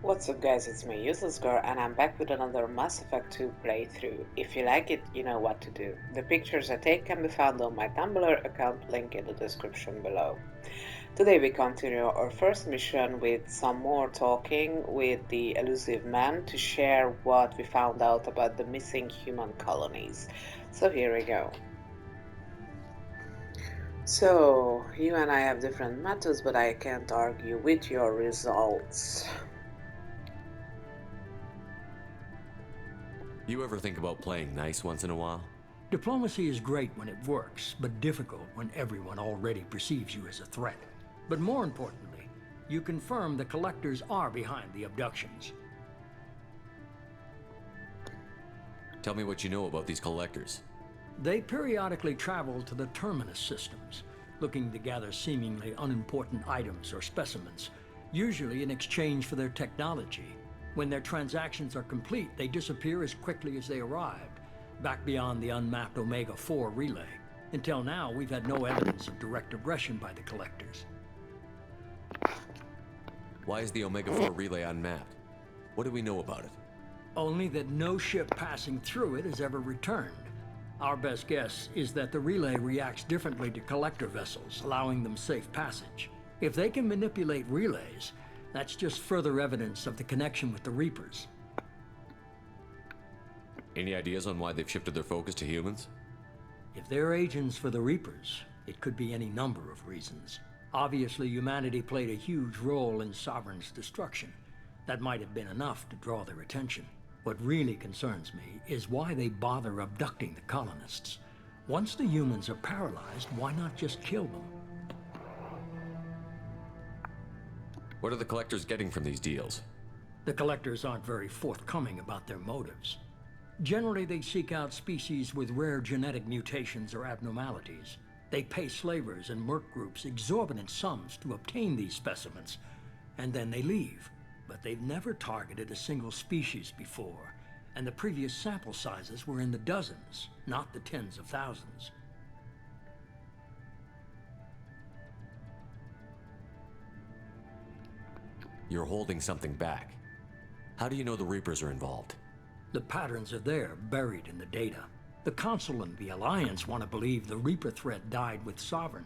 What's up guys, it's me Useless Girl and I'm back with another Mass Effect 2 playthrough. If you like it, you know what to do. The pictures I take can be found on my Tumblr account, link in the description below. Today we continue our first mission with some more talking with the elusive man to share what we found out about the missing human colonies. So here we go. So, you and I have different methods, but I can't argue with your results. You ever think about playing nice once in a while? Diplomacy is great when it works, but difficult when everyone already perceives you as a threat. But more importantly, you confirm the collectors are behind the abductions. Tell me what you know about these collectors. They periodically travel to the terminus systems, looking to gather seemingly unimportant items or specimens, usually in exchange for their technology. When their transactions are complete, they disappear as quickly as they arrived, back beyond the unmapped Omega-4 relay. Until now, we've had no evidence of direct aggression by the collectors. Why is the Omega-4 relay unmapped? What do we know about it? Only that no ship passing through it has ever returned. Our best guess is that the relay reacts differently to collector vessels, allowing them safe passage. If they can manipulate relays, that's just further evidence of the connection with the Reapers. Any ideas on why they've shifted their focus to humans? If they're agents for the Reapers, it could be any number of reasons. Obviously, humanity played a huge role in Sovereign's destruction. That might have been enough to draw their attention. What really concerns me is why they bother abducting the colonists. Once the humans are paralyzed, why not just kill them? What are the collectors getting from these deals? The collectors aren't very forthcoming about their motives. Generally, they seek out species with rare genetic mutations or abnormalities. They pay slavers and merc groups exorbitant sums to obtain these specimens, and then they leave. But they've never targeted a single species before, and the previous sample sizes were in the dozens, not the tens of thousands. You're holding something back. How do you know the Reapers are involved? The patterns are there, buried in the data. The Council and the Alliance want to believe the Reaper threat died with Sovereign.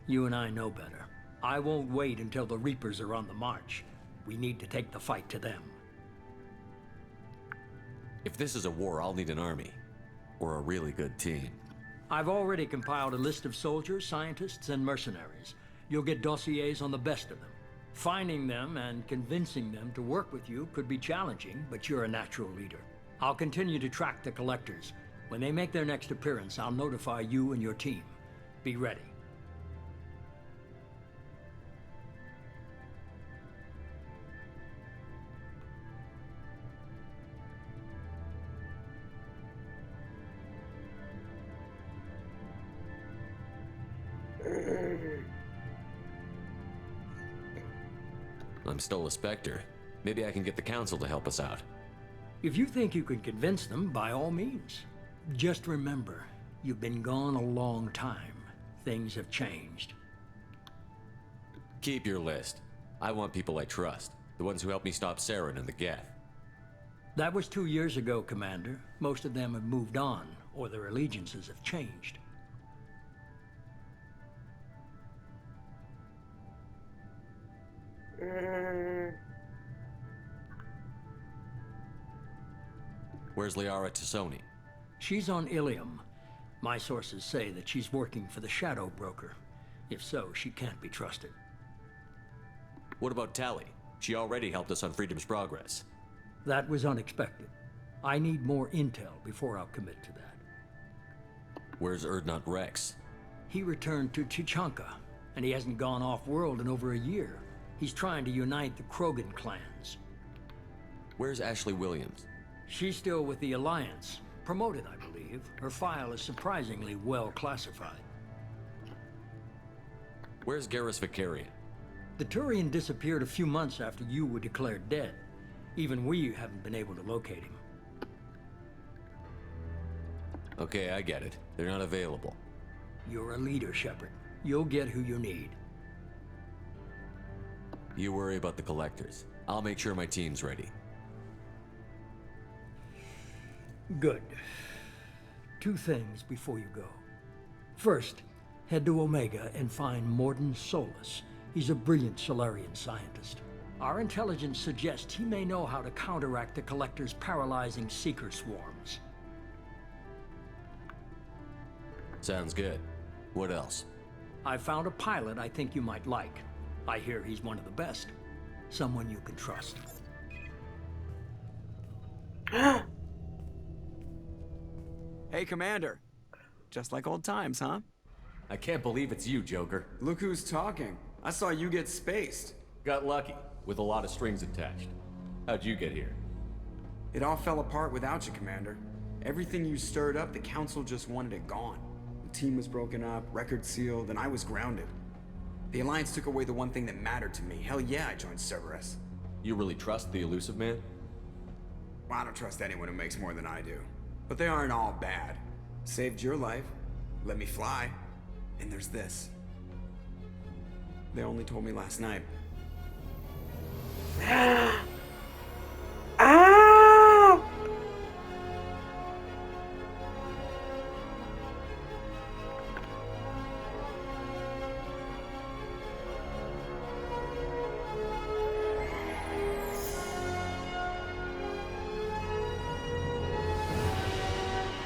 You and I know better. I won't wait until the Reapers are on the march. We need to take the fight to them. If this is a war, I'll need an army. Or a really good team. I've already compiled a list of soldiers, scientists, and mercenaries. You'll get dossiers on the best of them. Finding them and convincing them to work with you could be challenging, but you're a natural leader. I'll continue to track the collectors. When they make their next appearance, I'll notify you and your team. Be ready. I'm still a Spectre. Maybe I can get the Council to help us out. If you think you can convince them, by all means. Just remember, you've been gone a long time. Things have changed. Keep your list. I want people I trust. The ones who helped me stop Saren and the Geth. That was 2 years ago, Commander. Most of them have moved on, or their allegiances have changed. Where's Liara Tassoni? She's on Ilium. My sources say that she's working for the Shadow Broker. If so, she can't be trusted. What about Tali? She already helped us on Freedom's Progress. That was unexpected. I need more intel before I'll commit to that. Where's Erdnot Rex? He returned to Tuchanka, and he hasn't gone off-world in over a year. He's trying to unite the Krogan clans. Where's Ashley Williams? She's still with the Alliance. Promoted, I believe. Her file is surprisingly well classified. Where's Garrus Vicarian? The Turian disappeared a few months after you were declared dead. Even we haven't been able to locate him. Okay, I get it. They're not available. You're a leader, Shepard. You'll get who you need. You worry about the collectors. I'll make sure my team's ready. Good. 2 things before you go. First, head to Omega and find Morden Solus. He's a brilliant Solarian scientist. Our intelligence suggests he may know how to counteract the Collector's paralyzing Seeker swarms. Sounds good. What else? I found a pilot I think you might like. I hear he's one of the best. Someone you can trust. Hey, Commander. Just like old times, huh? I can't believe it's you, Joker. Look who's talking. I saw you get spaced. Got lucky, with a lot of strings attached. How'd you get here? It all fell apart without you, Commander. Everything you stirred up, the Council just wanted it gone. The team was broken up, record sealed, and I was grounded. The Alliance took away the one thing that mattered to me. Hell yeah, I joined Cerberus. You really trust the elusive man? Well, I don't trust anyone who makes more than I do. But they aren't all bad. Saved your life, let me fly, and there's this. They only told me last night. Ah!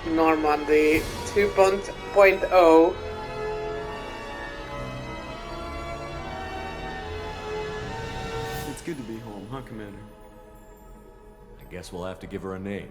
Normandy 2.0. It's good to be home, huh, Commander? I guess we'll have to give her a name.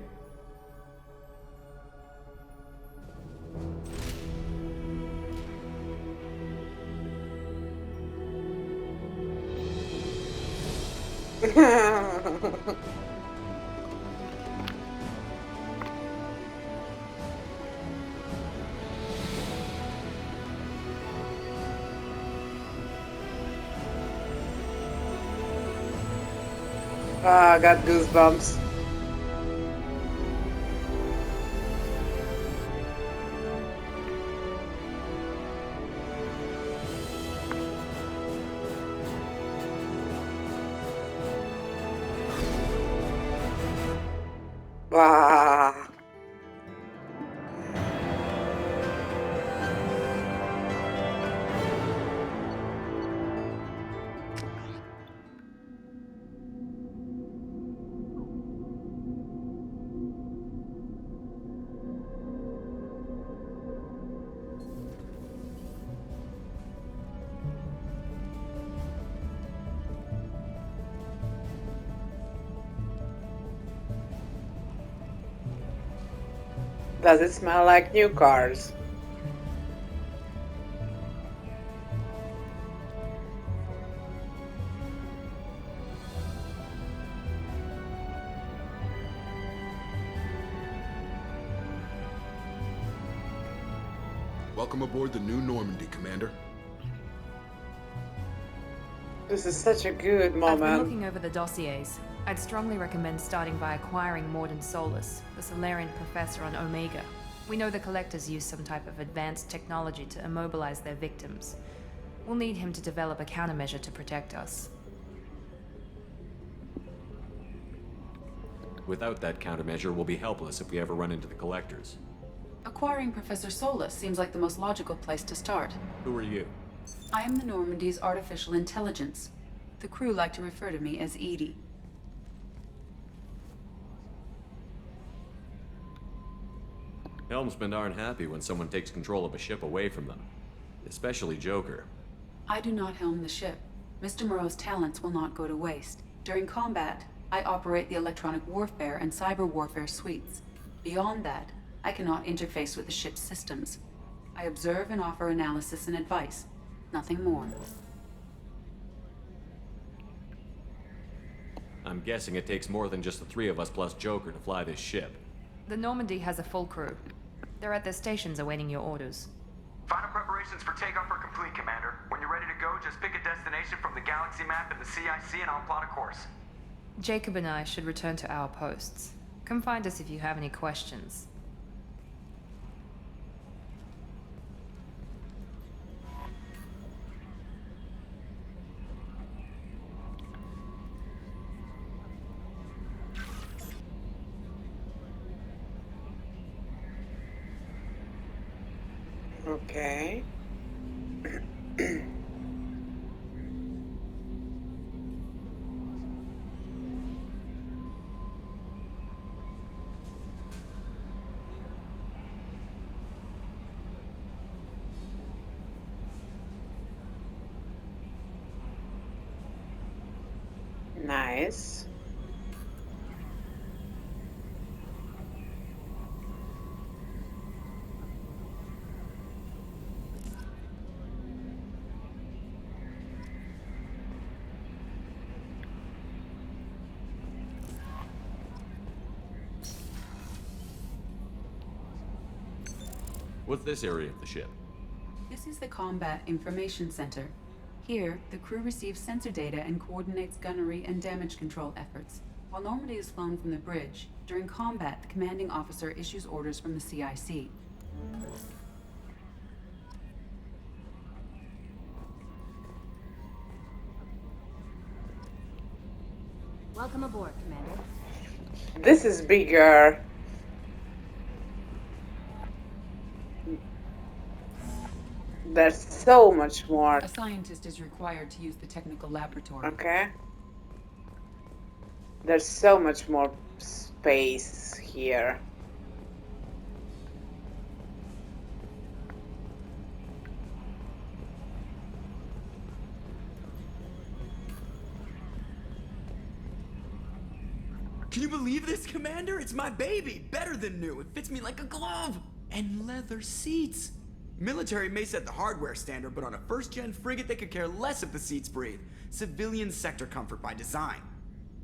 Ah, I got goosebumps. Ah. Does it smell like new cars? Welcome aboard the new Normandy, Commander. This is such a good I've been moment. looking over the dossiers. I'd strongly recommend starting by acquiring Morden Solus, the Solarian professor on Omega. We know the Collectors use some type of advanced technology to immobilize their victims. We'll need him to develop a countermeasure to protect us. Without that countermeasure, we'll be helpless if we ever run into the Collectors. Acquiring Professor Solus seems like the most logical place to start. Who are you? I am the Normandy's artificial intelligence. The crew like to refer to me as Edie. Helmsmen aren't happy when someone takes control of a ship away from them. Especially Joker. I do not helm the ship. Mr. Moreau's talents will not go to waste. During combat, I operate the electronic warfare and cyber warfare suites. Beyond that, I cannot interface with the ship's systems. I observe and offer analysis and advice. Nothing more. I'm guessing it takes more than just the 3 of us plus Joker to fly this ship. The Normandy has a full crew. They're at their stations awaiting your orders. Final preparations for takeoff are complete, Commander. When you're ready to go, just pick a destination from the galaxy map in the CIC and I'll plot a course. Jacob and I should return to our posts. Come find us if you have any questions. Okay. Nice. What's this area of the ship? This is the Combat Information Center. Here, the crew receives sensor data and coordinates gunnery and damage control efforts. While Normandy is flown from the bridge, during combat, the commanding officer issues orders from the CIC. Welcome aboard, Commander. This is bigger. There's so much more. A scientist is required to use the technical laboratory. Okay. There's so much more space here. Can you believe this, Commander? It's my baby! Better than new. It fits me like a glove! And leather seats! Military may set the hardware standard, but on a first-gen frigate, they could care less if the seats breathe. Civilian sector comfort by design.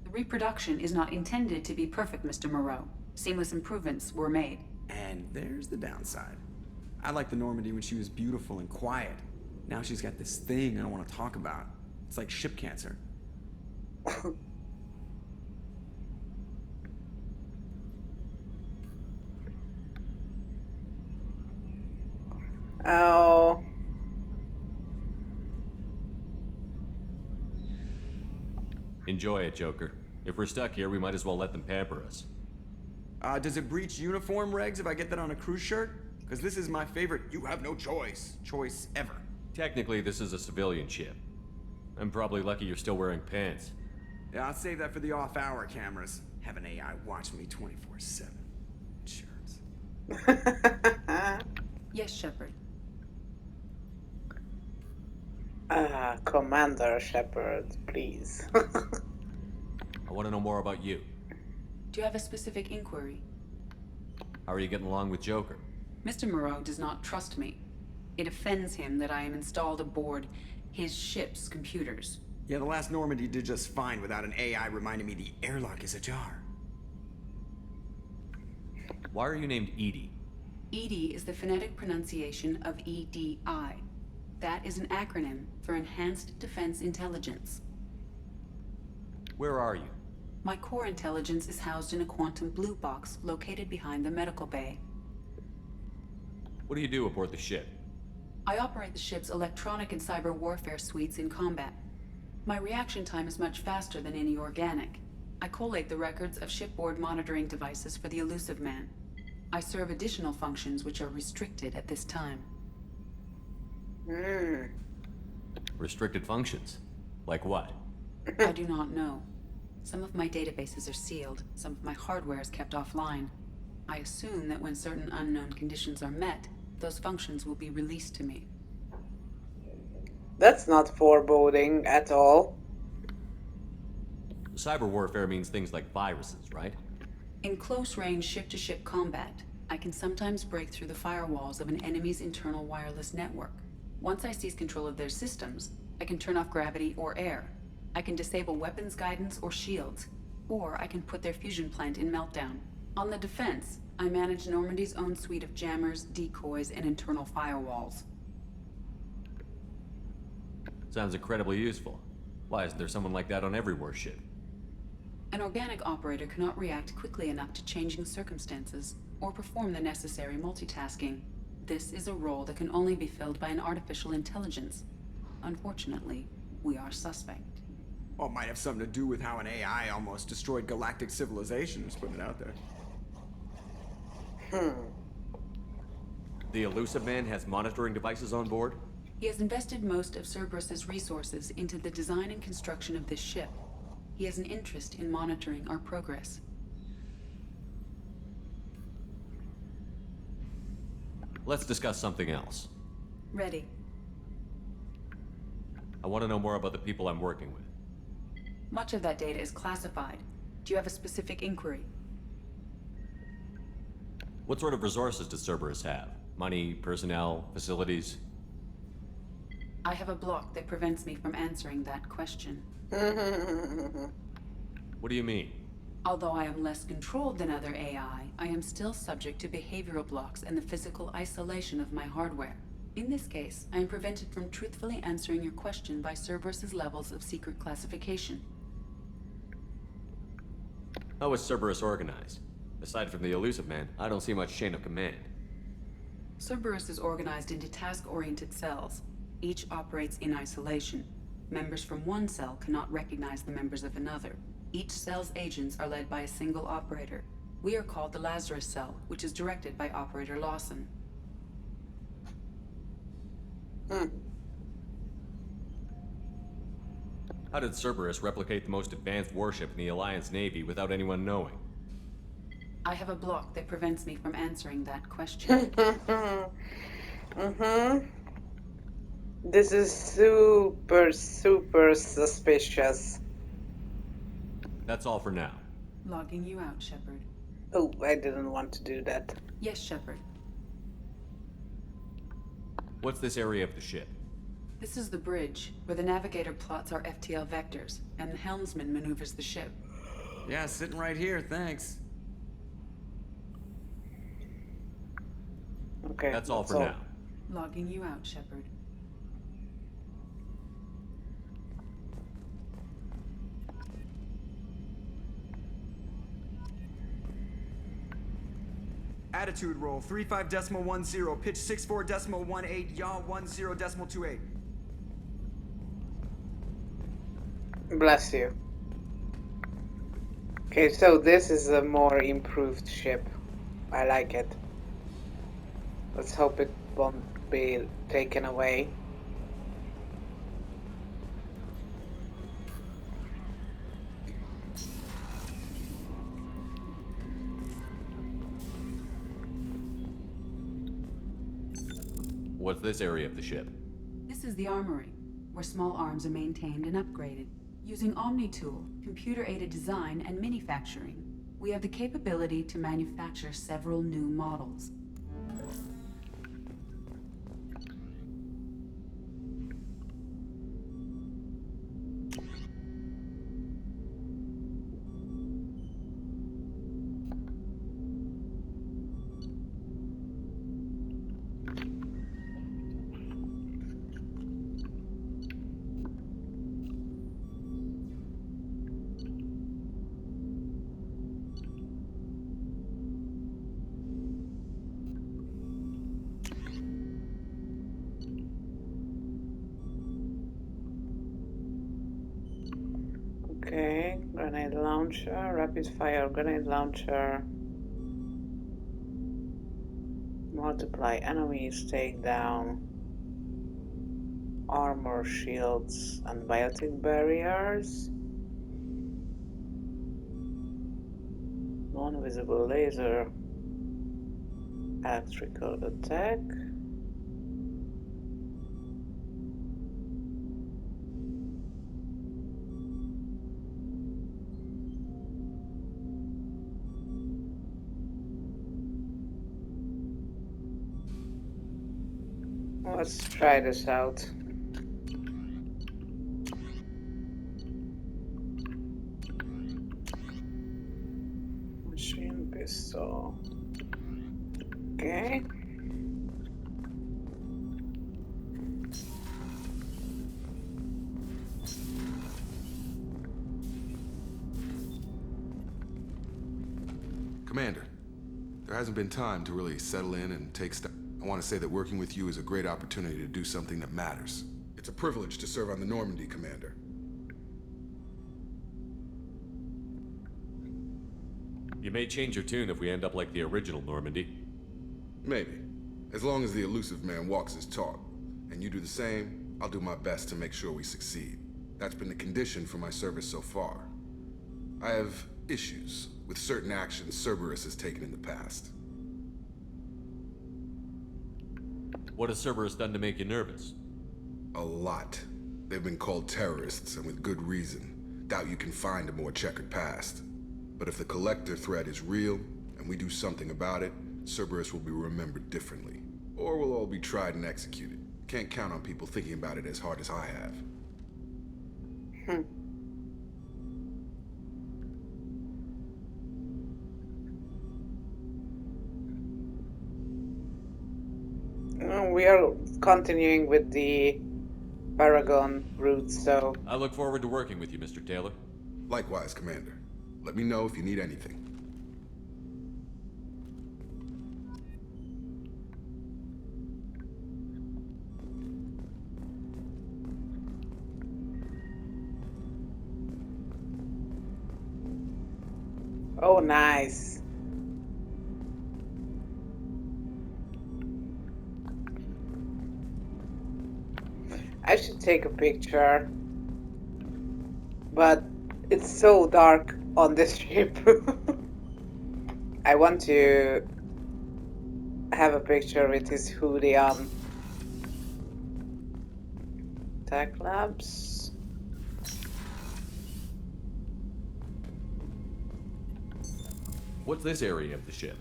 The reproduction is not intended to be perfect, Mr. Moreau. Seamless improvements were made. And there's the downside. I liked the Normandy when she was beautiful and quiet. Now she's got this thing I don't want to talk about. It's like ship cancer. Oh. Enjoy it, Joker. If we're stuck here, we might as well let them pamper us. Does it breach uniform regs if I get that on a cruise shirt? Because this is my favorite you have no choice ever. Technically, this is a civilian ship. I'm probably lucky you're still wearing pants. Yeah, I'll save that for the off-hour cameras. Have an AI watch me 24/7. Jerks. Yes, Shepard. Commander Shepard, please. I want to know more about you. Do you have a specific inquiry? How are you getting along with Joker? Mr. Moreau does not trust me. It offends him that I am installed aboard his ship's computers. Yeah, the last Normandy did just fine without an AI reminding me the airlock is ajar. Why are you named Edie? EDI is the phonetic pronunciation of EDI. That is an acronym for Enhanced Defense Intelligence. Where are you? My core intelligence is housed in a quantum blue box located behind the medical bay. What do you do aboard the ship? I operate the ship's electronic and cyber warfare suites in combat. My reaction time is much faster than any organic. I collate the records of shipboard monitoring devices for the elusive man. I serve additional functions which are restricted at this time. Restricted functions? Like what? I do not know. Some of my databases are sealed, some of my hardware is kept offline. I assume that when certain unknown conditions are met, those functions will be released to me. That's not foreboding at all. Cyber warfare means things like viruses, right? In close-range ship-to-ship combat, I can sometimes break through the firewalls of an enemy's internal wireless network. Once I seize control of their systems, I can turn off gravity or air. I can disable weapons guidance or shields, or I can put their fusion plant in meltdown. On the defense, I manage Normandy's own suite of jammers, decoys, and internal firewalls. Sounds incredibly useful. Why isn't there someone like that on every warship? An organic operator cannot react quickly enough to changing circumstances, or perform the necessary multitasking. This is a role that can only be filled by an artificial intelligence. Unfortunately, we are suspect. Well, it might have something to do with how an AI almost destroyed galactic civilization, just putting it out there. The elusive man has monitoring devices on board? He has invested most of Cerberus's resources into the design and construction of this ship. He has an interest in monitoring our progress. Let's discuss something else. Ready. I want to know more about the people I'm working with. Much of that data is classified. Do you have a specific inquiry? What sort of resources does Cerberus have? Money, personnel, facilities? I have a block that prevents me from answering that question. What do you mean? Although I am less controlled than other AI, I am still subject to behavioral blocks and the physical isolation of my hardware. In this case, I am prevented from truthfully answering your question by Cerberus's levels of secret classification. How is Cerberus organized? Aside from the elusive man, I don't see much chain of command. Cerberus is organized into task-oriented cells. Each operates in isolation. Members from one cell cannot recognize the members of another. Each cell's agents are led by a single operator. We are called the Lazarus Cell, which is directed by Operator Lawson. How did Cerberus replicate the most advanced warship in the Alliance Navy without anyone knowing? I have a block that prevents me from answering that question. This is super, super suspicious. That's all for now. Logging you out, Shepard. Oh, I didn't want to do that. Yes, Shepard. What's this area of the ship? This is the bridge, where the navigator plots our FTL vectors, and the helmsman maneuvers the ship. Yeah, sitting right here, thanks. Okay. That's all for now. Logging you out, Shepard. Attitude roll 35.10, pitch 64.18, yaw 10.28. Bless you. Okay, so this is a more improved ship. I like it. Let's hope it won't be taken away. What's this area of the ship? This is the armory, where small arms are maintained and upgraded. Using Omni-Tool, computer-aided design, and manufacturing, we have the capability to manufacture several new models. Okay, grenade launcher, rapid fire grenade launcher. Multiply enemies, take down armor, shields, and biotic barriers. Non-visible laser, electrical attack. Let's try this out. Machine pistol. Okay. Commander, there hasn't been time to really settle in and take stock. I want to say that working with you is a great opportunity to do something that matters. It's a privilege to serve on the Normandy, Commander. You may change your tune if we end up like the original Normandy. Maybe. As long as the elusive man walks his talk, and you do the same, I'll do my best to make sure we succeed. That's been the condition for my service so far. I have issues with certain actions Cerberus has taken in the past. What has Cerberus done to make you nervous? A lot. They've been called terrorists, and with good reason. Doubt you can find a more checkered past. But if the Collector threat is real, and we do something about it, Cerberus will be remembered differently. Or we'll all be tried and executed. Can't count on people thinking about it as hard as I have. We are continuing with the Paragon route, so... I look forward to working with you, Mr. Taylor. Likewise, Commander. Let me know if you need anything. Oh, nice. I should take a picture, but it's so dark on this ship. I want to have a picture with his hoodie on. Tech labs. What's this area of the ship?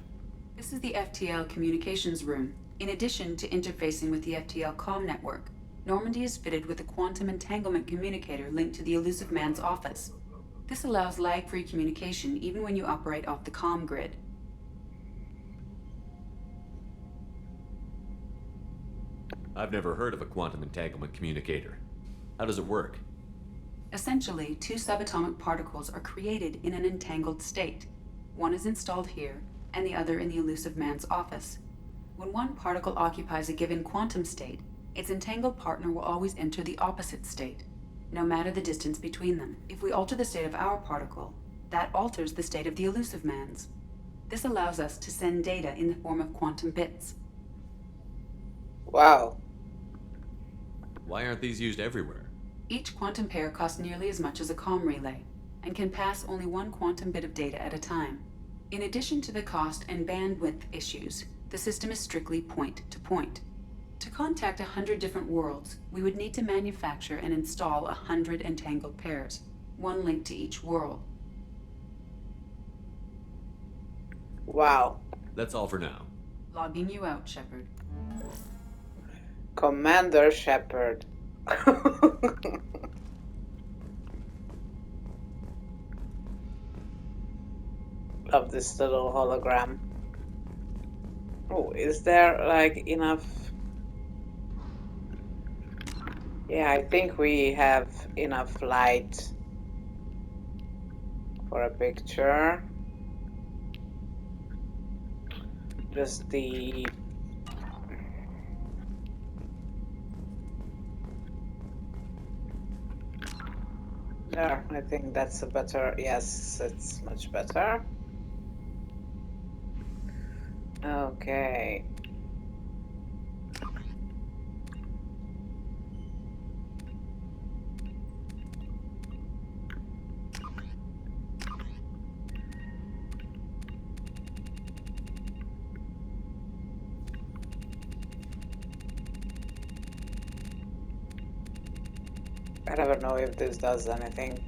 This is the FTL communications room. In addition to interfacing with the FTL comm network, Normandy is fitted with a quantum entanglement communicator linked to the elusive man's office. This allows lag-free communication even when you operate off the comm grid. I've never heard of a quantum entanglement communicator. How does it work? Essentially, two subatomic particles are created in an entangled state. One is installed here, and the other in the elusive man's office. When one particle occupies a given quantum state, its entangled partner will always enter the opposite state, no matter the distance between them. If we alter the state of our particle, that alters the state of the elusive man's. This allows us to send data in the form of quantum bits. Wow. Why aren't these used everywhere? Each quantum pair costs nearly as much as a comm relay, and can pass only one quantum bit of data at a time. In addition to the cost and bandwidth issues, the system is strictly point-to-point. To contact 100 different worlds, we would need to manufacture and install 100 entangled pairs, one linked to each world. Wow. That's all for now. Logging you out, Shepard. Commander Shepard. Love this little hologram. Oh, is there like enough? Yeah, I think we have enough light for a picture. Just the... There, I think that's a better... Yes, it's much better. Okay. I never know if this does anything.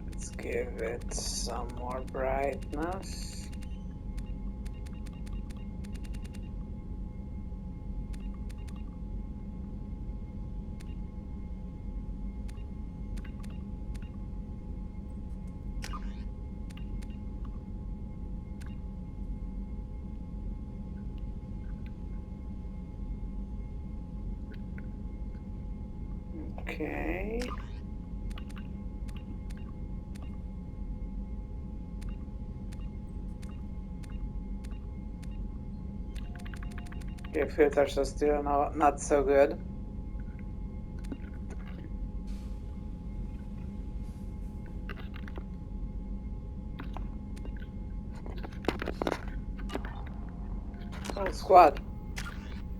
Let's give it some more brightness. Okay. Okay, filters are still not so good. squad.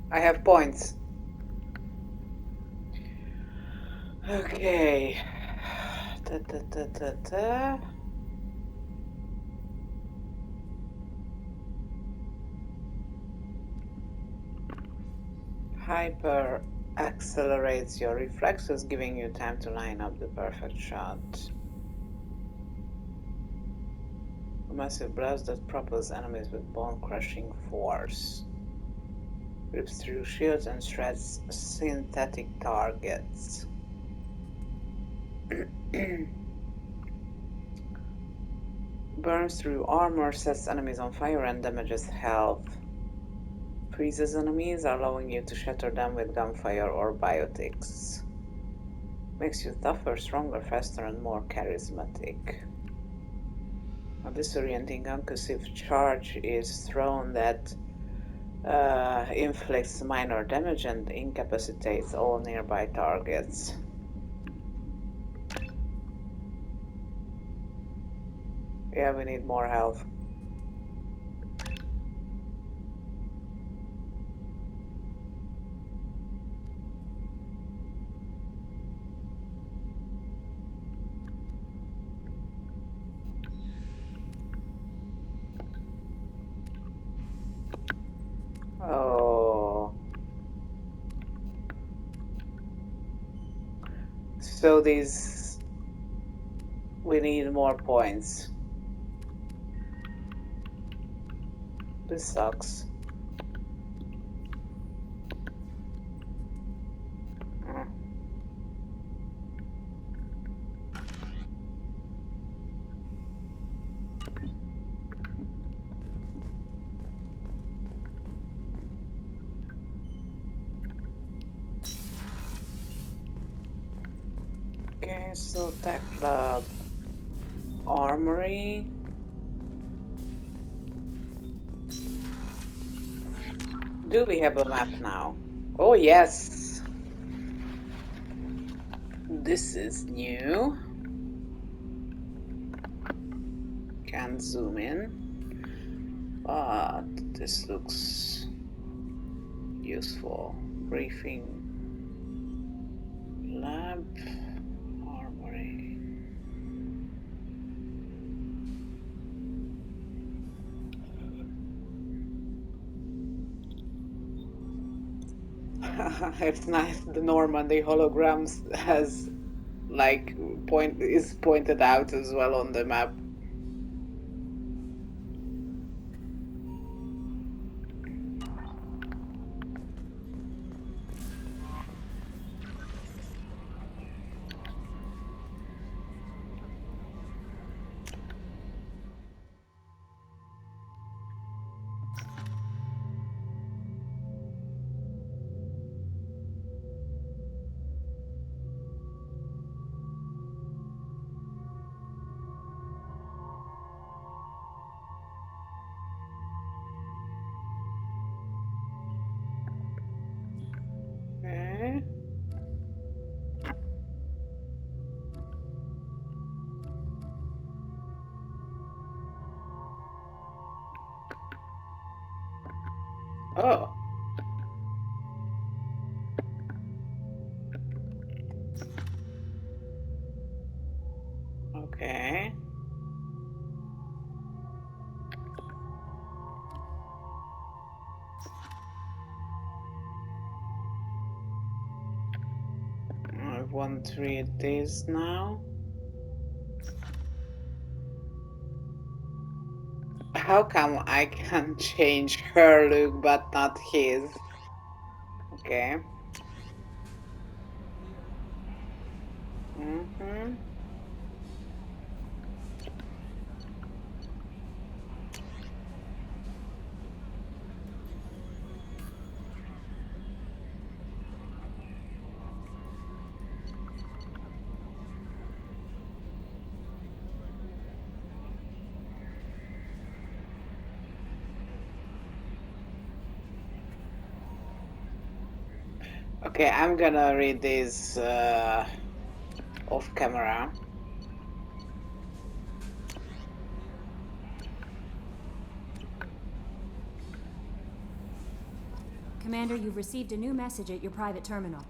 I have points. Okay. Hyper accelerates your reflexes, giving you time to line up the perfect shot. A massive blast that propels enemies with bone-crushing force. Rips through shields and shreds synthetic targets. Burns through armor, sets enemies on fire, and damages health. Freezes enemies, allowing you to shatter them with gunfire or biotics. Makes you tougher, stronger, faster, and more charismatic. A disorienting concussive charge is thrown that inflicts minor damage and incapacitates all nearby targets. Yeah, we need more health. Oh. So these... we need more points. This sucks. Okay, so Tech Club Armory. Do we have a map now? Oh yes! This is new. Can't zoom in. But this looks useful. Briefing lab. Armory. It's nice the Normandy holograms has like is pointed out as well on the map. Okay. Oh. Okay. I want to read this now. How come I can change her look but not his? Okay. Mm-hmm. Okay, I'm gonna read this off camera. Commander, you've received a new message at your private terminal.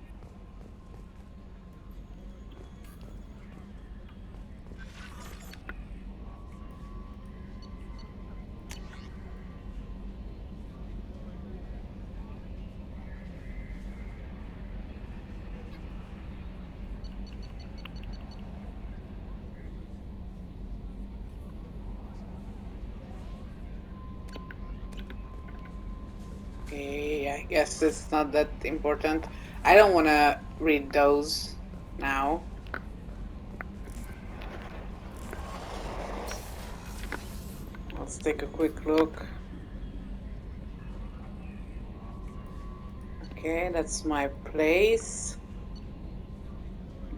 Okay, I guess it's not that important. I don't want to read those now. Let's take a quick look. Okay, that's my place.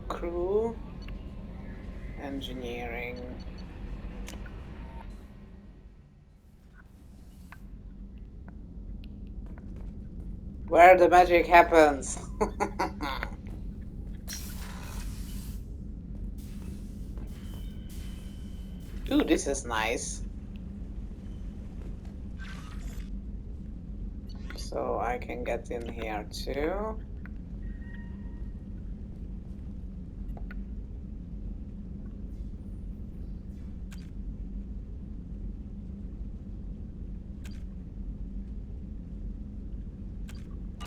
Crew. Engineering. Where the magic happens. Ooh, this is nice. So I can get in here too.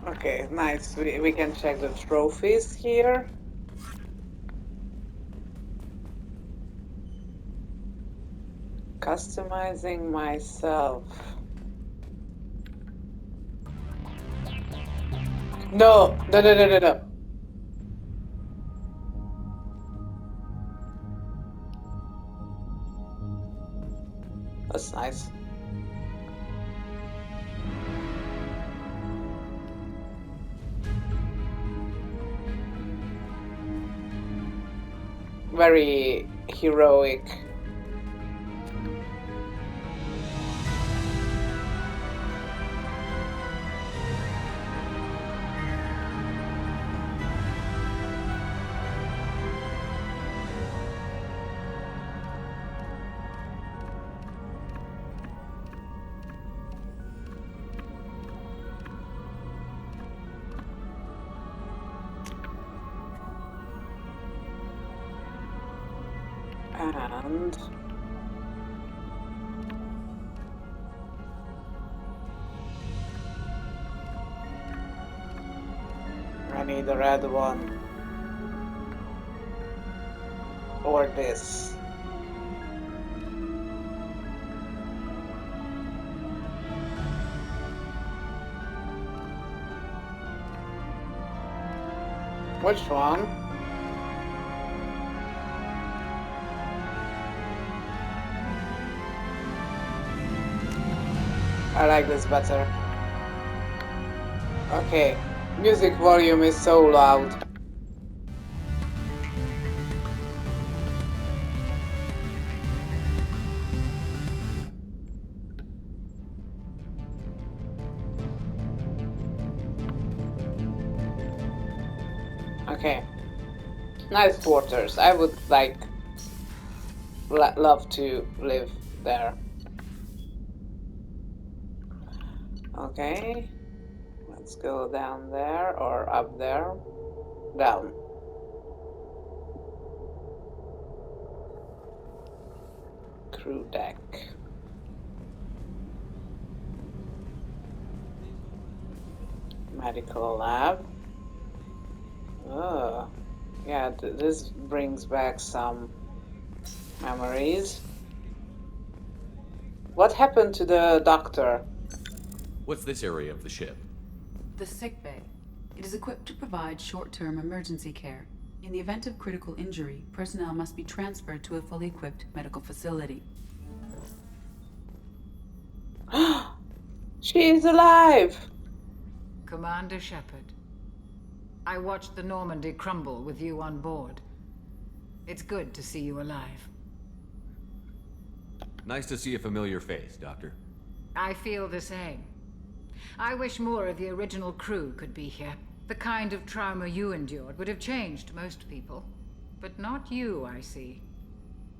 Okay, nice. We can check the trophies here. Customizing myself. No, no, no, no, no, no. That's nice. Very heroic. And I need the red one. Or this. Which one? I like this better. Okay, music volume is so loud. Okay, nice quarters. I would love to live there. Okay, let's go down there or up there. Down. Crew deck. Medical lab. Oh, yeah, this brings back some memories. What happened to the doctor? What's this area of the ship? The sick bay. It is equipped to provide short-term emergency care. In the event of critical injury, personnel must be transferred to a fully equipped medical facility. She is alive! Commander Shepard, I watched the Normandy crumble with you on board. It's good to see you alive. Nice to see a familiar face, Doctor. I feel the same. I wish more of the original crew could be here. The kind of trauma you endured would have changed most people. But not you, I see.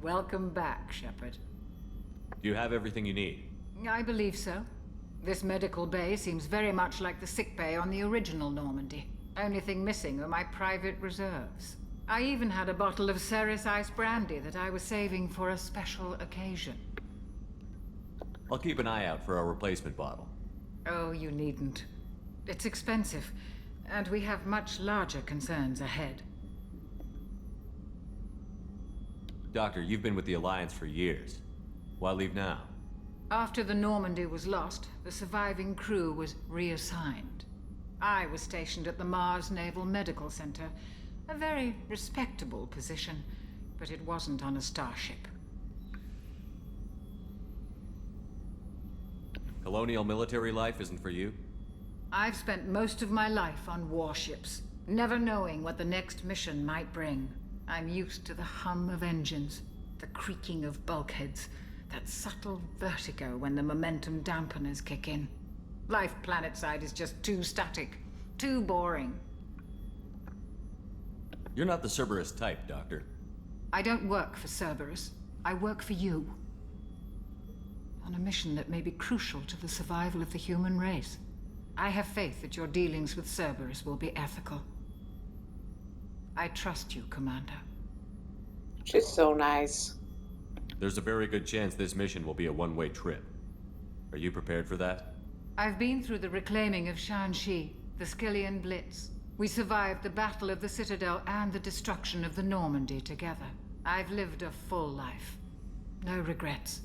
Welcome back, Shepard. Do you have everything you need? I believe so. This medical bay seems very much like the sick bay on the original Normandy. Only thing missing are my private reserves. I even had a bottle of Ceres Ice brandy that I was saving for a special occasion. I'll keep an eye out for a replacement bottle. Oh, you needn't. It's expensive, and we have much larger concerns ahead. Doctor, you've been with the Alliance for years. Why leave now? After the Normandy was lost, the surviving crew was reassigned. I was stationed at the Mars Naval Medical Center, a very respectable position, but it wasn't on a starship. Colonial military life isn't for you? I've spent most of my life on warships, never knowing what the next mission might bring. I'm used to the hum of engines, the creaking of bulkheads, that subtle vertigo when the momentum dampeners kick in. Life planetside is just too static, too boring. You're not the Cerberus type, Doctor. I don't work for Cerberus. I work for you. On a mission that may be crucial to the survival of the human race. I have faith that your dealings with Cerberus will be ethical. I trust you, Commander. She's so nice. There's a very good chance this mission will be a one-way trip. Are you prepared for that? I've been through the reclaiming of Shanxi, the Skillian Blitz. We survived the Battle of the Citadel and the destruction of the Normandy together. I've lived a full life. No regrets.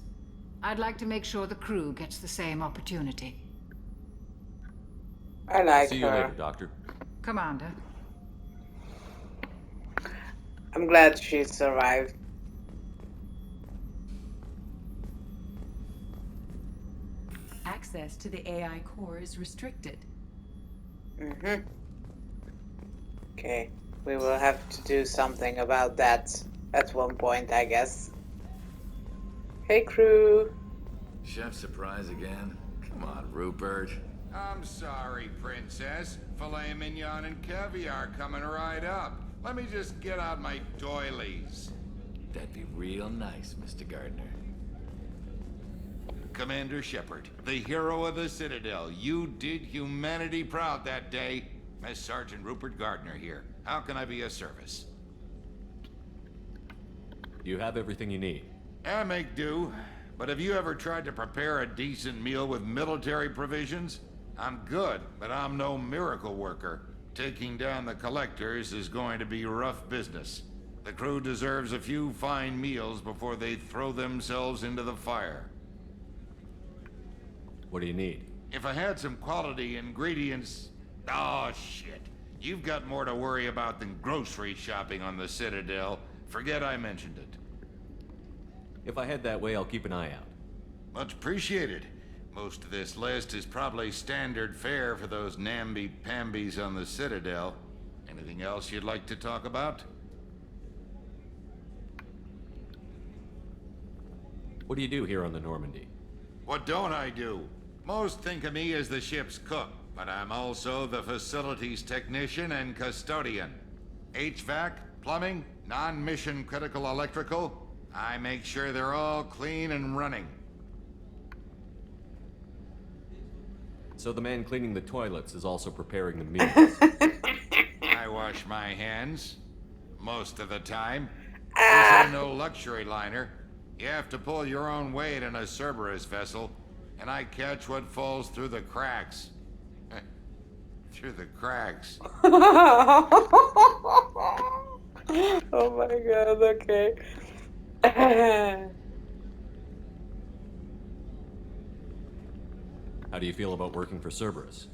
I'd like to make sure the crew gets the same opportunity. I like See her. you later, Doctor. Commander. I'm glad she survived. Access to the AI core is restricted. Okay, we will have to do something about that at one point, I guess. Hey, crew. Chef surprise again? Come on, Rupert. I'm sorry, Princess. Filet mignon and caviar coming right up. Let me just get out my doilies. That'd be real nice, Mr. Gardner. Commander Shepard, the hero of the Citadel. You did humanity proud that day. Master Sergeant Rupert Gardner here. How can I be of service? You have everything you need. I make do. But have you ever tried to prepare a decent meal with military provisions? I'm good, but I'm no miracle worker. Taking down the collectors is going to be rough business. The crew deserves a few fine meals before they throw themselves into the fire. What do you need? If I had some quality ingredients... Oh, shit. You've got more to worry about than grocery shopping on the Citadel. Forget I mentioned it. If I head that way, I'll keep an eye out. Much appreciated. Most of this list is probably standard fare for those namby-pambies on the Citadel. Anything else you'd like to talk about? What do you do here on the Normandy? What don't I do? Most think of me as the ship's cook, but I'm also the facilities technician and custodian. HVAC, plumbing, non-mission critical electrical. I make sure they're all clean and running. So the man cleaning the toilets is also preparing the meals. I wash my hands. Most of the time. This ain't no luxury liner. You have to pull your own weight in a Cerberus vessel, and I catch what falls through the cracks. Through the cracks. Oh my god, okay. How do you feel about working for Cerberus?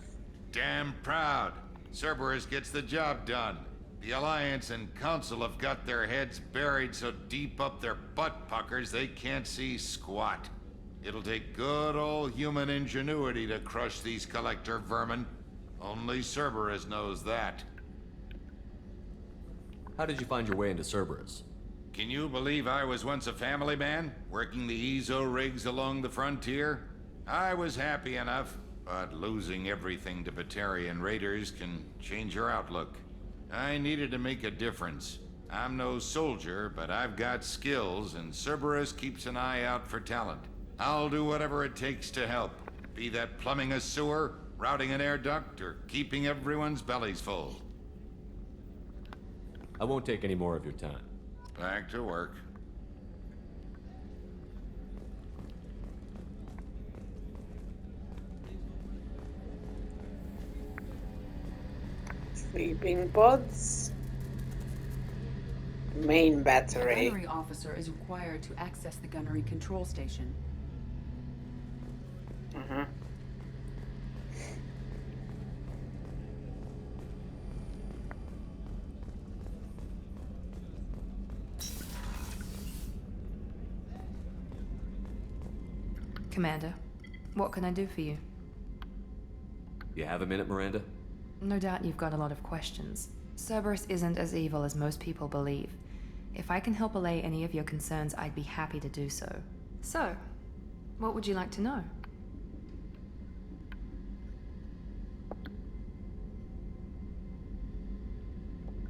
Damn proud. Cerberus gets the job done. The Alliance and Council have got their heads buried so deep up their butt puckers they can't see squat. It'll take good old human ingenuity to crush these collector vermin. Only Cerberus knows that. How did you find your way into Cerberus? Can you believe I was once a family man, working the EZO rigs along the frontier? I was happy enough, but losing everything to Batarian raiders can change your outlook. I needed to make a difference. I'm no soldier, but I've got skills, and Cerberus keeps an eye out for talent. I'll do whatever it takes to help. Be that plumbing a sewer, routing an air duct, or keeping everyone's bellies full. I won't take any more of your time. Back to work. Sleeping pods. Main The battery. gunnery officer is required to access the gunnery control station. Commander, what can I do for you? You have a minute, Miranda? No doubt you've got a lot of questions. Cerberus isn't as evil as most people believe. If I can help allay any of your concerns, I'd be happy to do so. So, what would you like to know?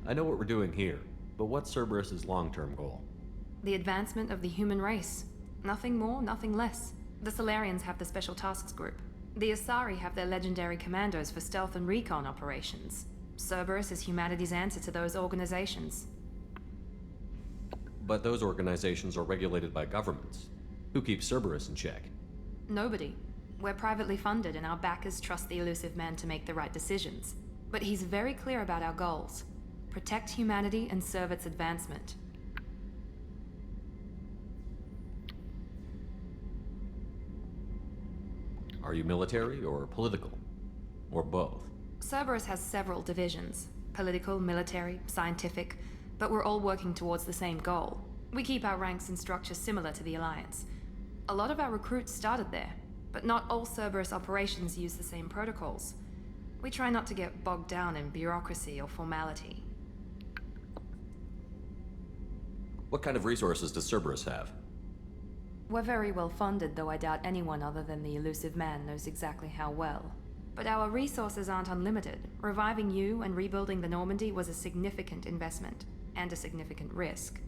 I know what we're doing here, but what's Cerberus's long-term goal? The advancement of the human race. Nothing more, nothing less. The Solarians have the Special Tasks Group. The Asari have their legendary commandos for stealth and recon operations. Cerberus is humanity's answer to those organizations. But those organizations are regulated by governments. Who keeps Cerberus in check? Nobody. We're privately funded and our backers trust the elusive man to make the right decisions. But he's very clear about our goals. Protect humanity and serve its advancement. Are you military or political? Or both? Cerberus has several divisions. Political, military, scientific, but we're all working towards the same goal. We keep our ranks and structure similar to the Alliance. A lot of our recruits started there, but not all Cerberus operations use the same protocols. We try not to get bogged down in bureaucracy or formality. What kind of resources does Cerberus have? We're very well funded, though I doubt anyone other than the elusive man knows exactly how well. But our resources aren't unlimited. Reviving you and rebuilding the Normandy was a significant investment, and a significant risk.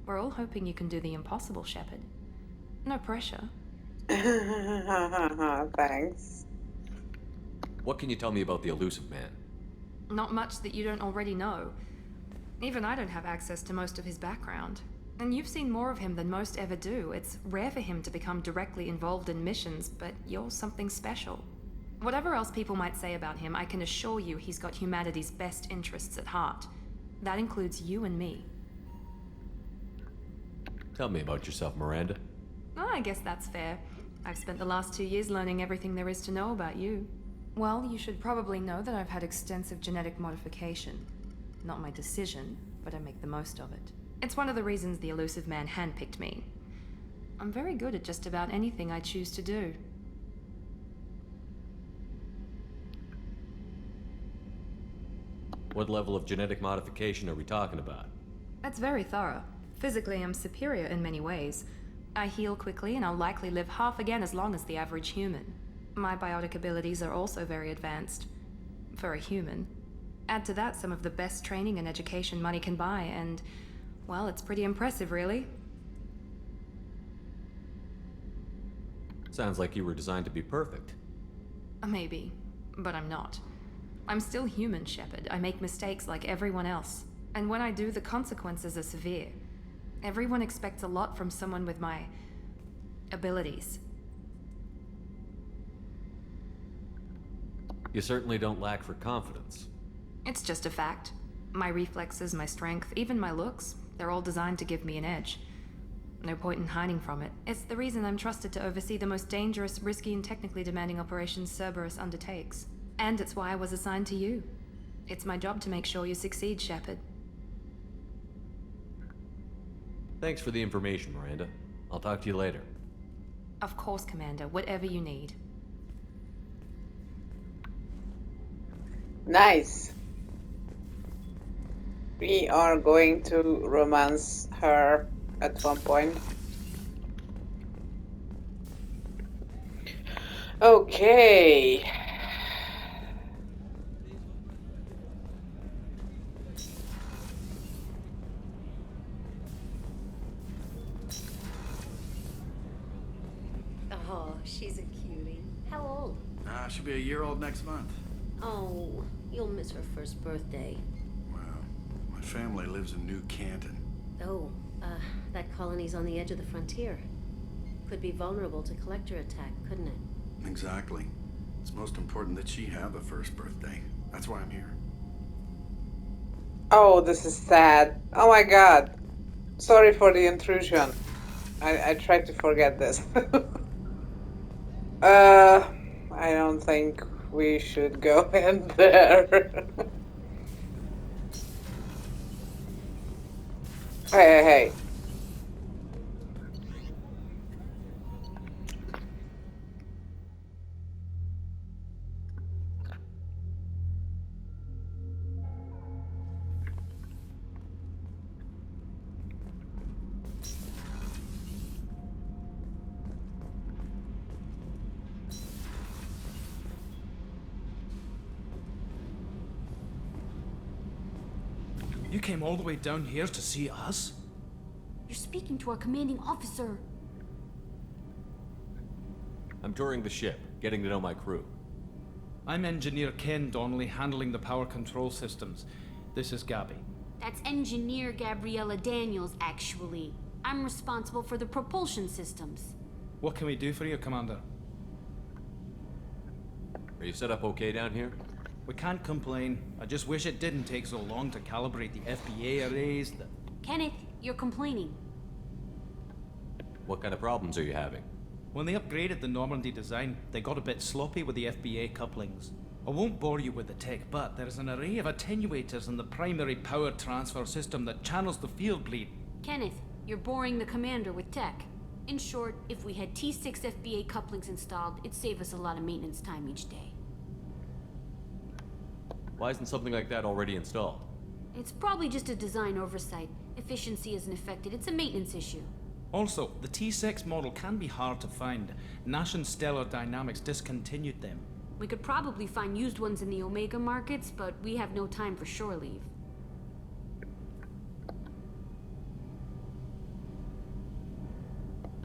We're all hoping you can do the impossible, Shepard. No pressure. Thanks. What can you tell me about the elusive man? Not much that you don't already know. Even I don't have access to most of his background. And you've seen more of him than most ever do. It's rare for him to become directly involved in missions, but you're something special. Whatever else people might say about him, I can assure you he's got humanity's best interests at heart. That includes you and me. Tell me about yourself, Miranda. Oh, I guess that's fair. I've spent the last 2 years learning everything there is to know about you. Well, you should probably know that I've had extensive genetic modification. Not my decision, but I make the most of it. It's one of the reasons the elusive man handpicked me. I'm very good at just about anything I choose to do. What level of genetic modification are we talking about? That's very thorough. Physically, I'm superior in many ways. I heal quickly, and I'll likely live half again as long as the average human. My biotic abilities are also very advanced. For a human. Add to that some of the best training and education money can buy, and, well, it's pretty impressive, really. Sounds like you were designed to be perfect. Maybe, but I'm not. I'm still human, Shepard. I make mistakes like everyone else. And when I do, the consequences are severe. Everyone expects a lot from someone with my abilities. You certainly don't lack for confidence. It's just a fact. My reflexes, my strength, even my looks, they're all designed to give me an edge. No point in hiding from it. It's the reason I'm trusted to oversee the most dangerous, risky, and technically demanding operations Cerberus undertakes. And it's why I was assigned to you. It's my job to make sure you succeed, Shepard. Thanks for the information, Miranda. I'll talk to you later. Of course, Commander. Whatever you need. Nice. We are going to romance her at one point. Okay. Oh, she's a cutie. How old? She'll be a year old next month. Oh, you'll miss her first birthday. Well, my family lives in New Canton. Oh, that colony's on the edge of the frontier. Could be vulnerable to collector attack, couldn't it? Exactly. It's most important that she have a first birthday. That's why I'm here. Oh, this is sad. Oh my god. Sorry for the intrusion. I tried to forget this. I don't think we should go in there. Hey. You came all the way down here to see us? You're speaking to our commanding officer. I'm touring the ship, getting to know my crew. I'm Engineer Ken Donnelly, handling the power control systems. This is Gabby. That's Engineer Gabriella Daniels, actually. I'm responsible for the propulsion systems. What can we do for you, Commander? Are you set up okay down here? We can't complain. I just wish it didn't take so long to calibrate the FBA arrays. Kenneth, you're complaining. What kind of problems are you having? When they upgraded the Normandy design, they got a bit sloppy with the FBA couplings. I won't bore you with the tech, but there's an array of attenuators in the primary power transfer system that channels the field bleed. Kenneth, you're boring the commander with tech. In short, if we had T6 FBA couplings installed, it'd save us a lot of maintenance time each day. Why isn't something like that already installed? It's probably just a design oversight. Efficiency isn't affected. It's a maintenance issue. Also, the T6 model can be hard to find. Nash and Stellar Dynamics discontinued them. We could probably find used ones in the Omega markets, but we have no time for shore leave.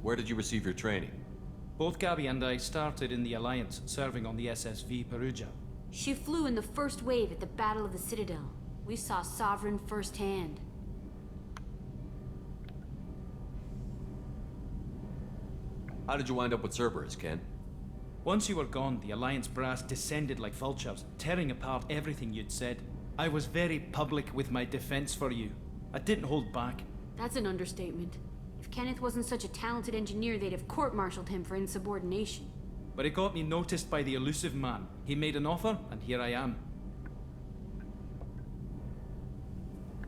Where did you receive your training? Both Gabby and I started in the Alliance, serving on the SSV Perugia. She flew in the first wave at the Battle of the Citadel. We saw Sovereign firsthand. How did you wind up with Cerberus, Ken? Once you were gone, the Alliance brass descended like vultures, tearing apart everything you'd said. I was very public with my defense for you. I didn't hold back. That's an understatement. If Kenneth wasn't such a talented engineer, they'd have court-martialed him for insubordination. But it got me noticed by the elusive man. He made an offer, and here I am.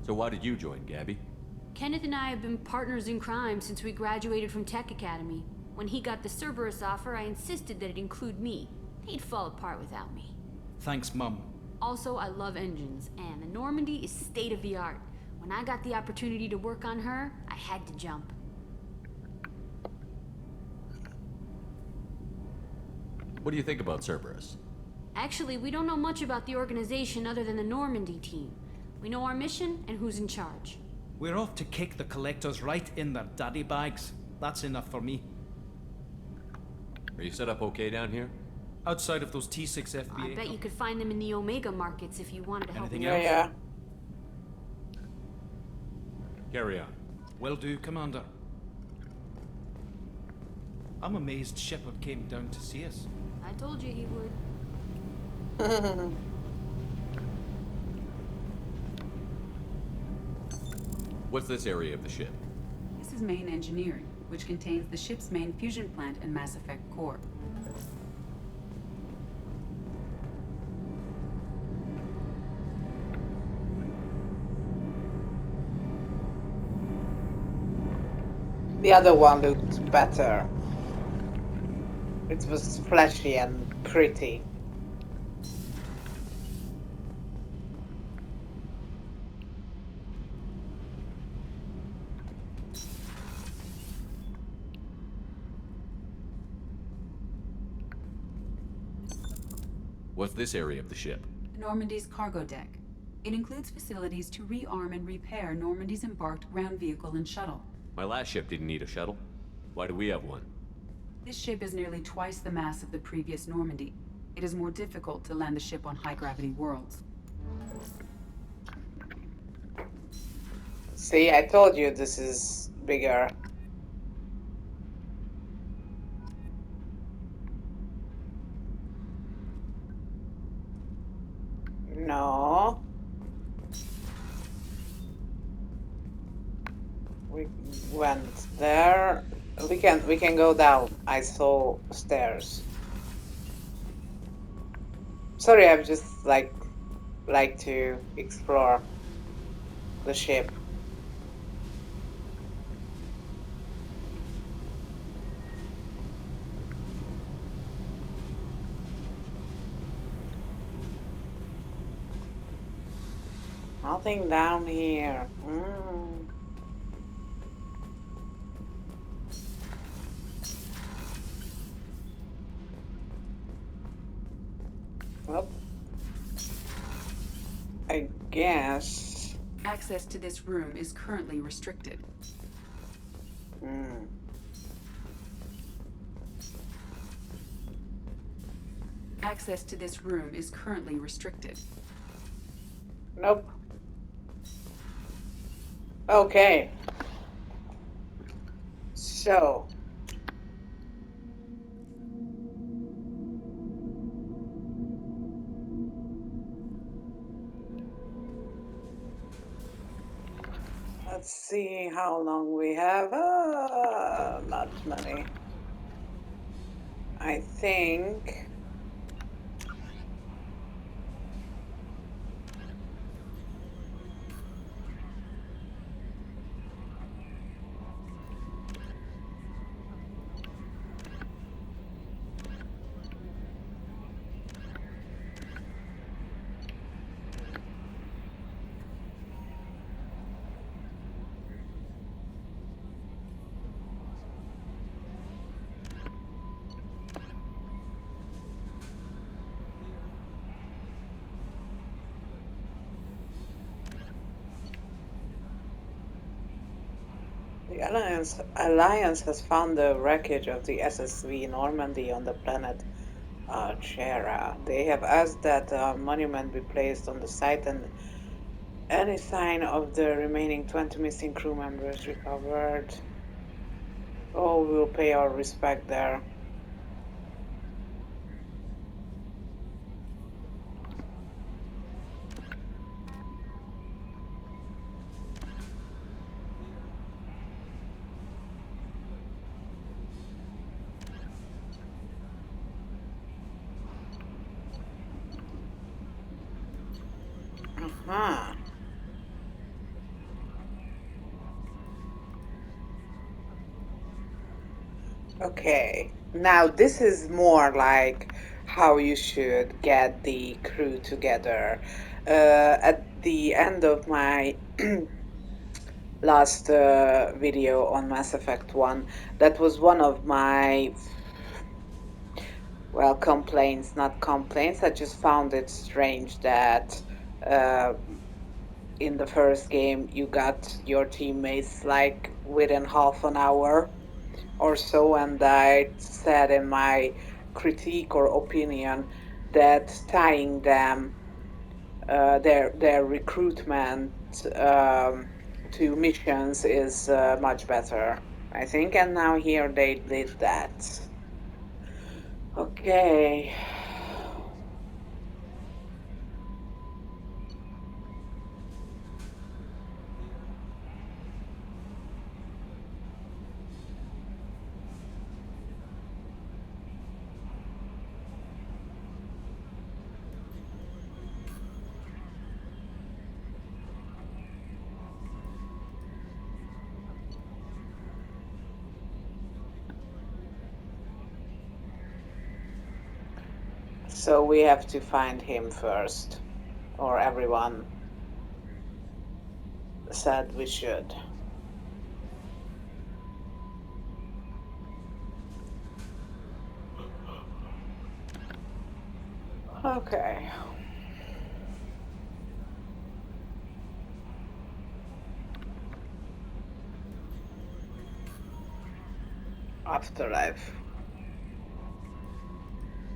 So why did you join, Gabby? Kenneth and I have been partners in crime since we graduated from Tech Academy. When he got the Cerberus offer, I insisted that it include me. He'd fall apart without me. Thanks, Mum. Also, I love engines, and the Normandy is state-of-the-art. When I got the opportunity to work on her, I had to jump. What do you think about Cerberus? Actually, we don't know much about the organization other than the Normandy team. We know our mission and who's in charge. We're off to kick the collectors right in their daddy bags. That's enough for me. Are you set up okay down here? Outside of those T6 FBA... I bet you could find them in the Omega markets if you wanted to help. Anything else? Yeah. Carry on. Will do, Commander. I'm amazed Shepard came down to see us. I told you he would. What's this area of the ship? This is main engineering, which contains the ship's main fusion plant and Mass Effect core. The other one looked better. It was flashy and pretty. What's this area of the ship? Normandy's cargo deck. It includes facilities to rearm and repair Normandy's embarked ground vehicle and shuttle. My last ship didn't need a shuttle. Why do we have one? This ship is nearly twice the mass of the previous Normandy. It is more difficult to land the ship on high-gravity worlds. See, I told you this is bigger. No. We went there. We can go down. I saw stairs. Sorry, I've just like to explore the ship. Nothing down here. Well, I guess. Access to this room is currently restricted. Access to this room is currently restricted. Nope. Okay. So. Let's see how long we have. Not many. I think. The Alliance has found the wreckage of the SSV Normandy on the planet Chera. They have asked that a monument be placed on the site and any sign of the remaining 20 missing crew members recovered. Oh, we'll pay our respect there. Okay, now this is more like how you should get the crew together. At the end of my last video on Mass Effect 1, that was one of my, well, complaints, not complaints. I just found it strange that in the first game you got your teammates like within half an hour or so, and I said in my critique or opinion that tying them their recruitment to missions is much better, I think, and now here they did that. Okay. So we have to find him first, or everyone said we should. Okay. Afterlife.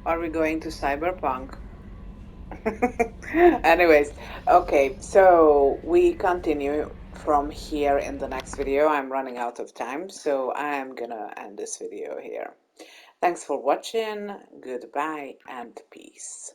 Are we going to cyberpunk? Anyways, okay, so we continue from here in the next video. I'm running out of time, so I'm gonna end this video here. Thanks for watching, goodbye, and peace.